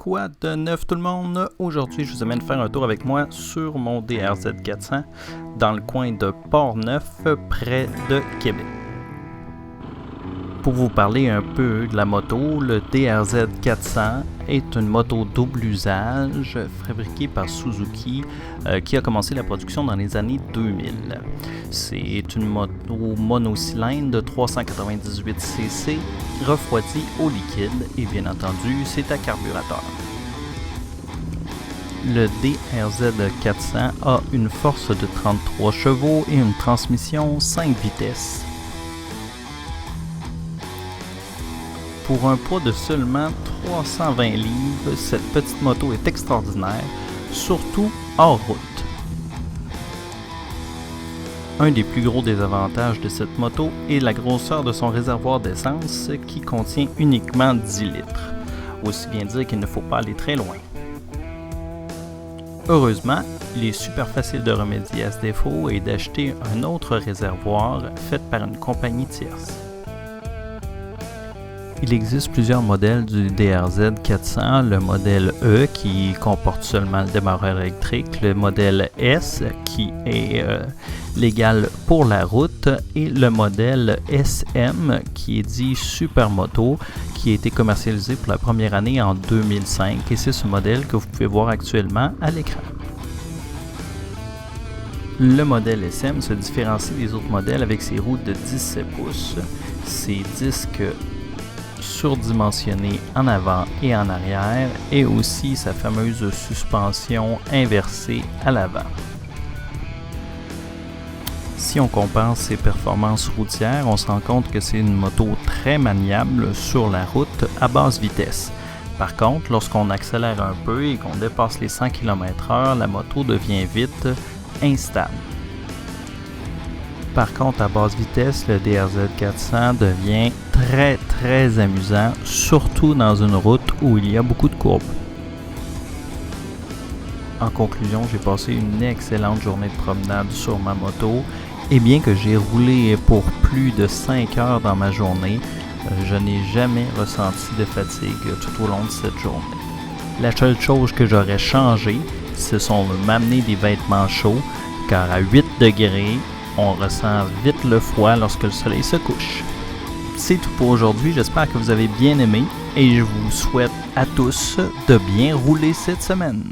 Quoi de neuf tout le monde? Aujourd'hui, je vous amène faire un tour avec moi sur mon DRZ 400 dans le coin de Port-Neuf, près de Québec. Pour vous parler un peu de la moto, le DRZ 400 est une moto double usage fabriquée par Suzuki qui a commencé la production dans les années 2000. C'est une moto monocylindre de 398cc refroidie au liquide et bien entendu c'est à carburateur. Le DRZ 400 a une force de 33 chevaux et une transmission 5 vitesses. Pour un poids de seulement 320 livres, cette petite moto est extraordinaire, surtout hors route. Un des plus gros désavantages de cette moto est la grosseur de son réservoir d'essence qui contient uniquement 10 litres. Aussi bien dire qu'il ne faut pas aller très loin. Heureusement, il est super facile de remédier à ce défaut et d'acheter un autre réservoir fait par une compagnie tierce. Il existe plusieurs modèles du DRZ 400, le modèle E qui comporte seulement le démarreur électrique, le modèle S qui est légal pour la route et le modèle SM qui est dit Supermoto qui a été commercialisé pour la première année en 2005 et c'est ce modèle que vous pouvez voir actuellement à l'écran. Le modèle SM se différencie des autres modèles avec ses roues de 17 pouces, ses disques surdimensionné en avant et en arrière et aussi sa fameuse suspension inversée à l'avant. Si on compare ses performances routières, on se rend compte que c'est une moto très maniable sur la route à basse vitesse. Par contre, lorsqu'on accélère un peu et qu'on dépasse les 100 km/h, la moto devient vite instable. Par contre, à basse vitesse, le DRZ 400 devient très amusant, surtout dans une route où il y a beaucoup de courbes. En conclusion, j'ai passé une excellente journée de promenade sur ma moto et bien que j'ai roulé pour plus de 5 heures dans ma journée, je n'ai jamais ressenti de fatigue tout au long de cette journée. La seule chose que j'aurais changé, ce sont de m'amener des vêtements chauds car à 8 degrés, on ressent vite le froid lorsque le soleil se couche. C'est tout pour aujourd'hui, j'espère que vous avez bien aimé et je vous souhaite à tous de bien rouler cette semaine.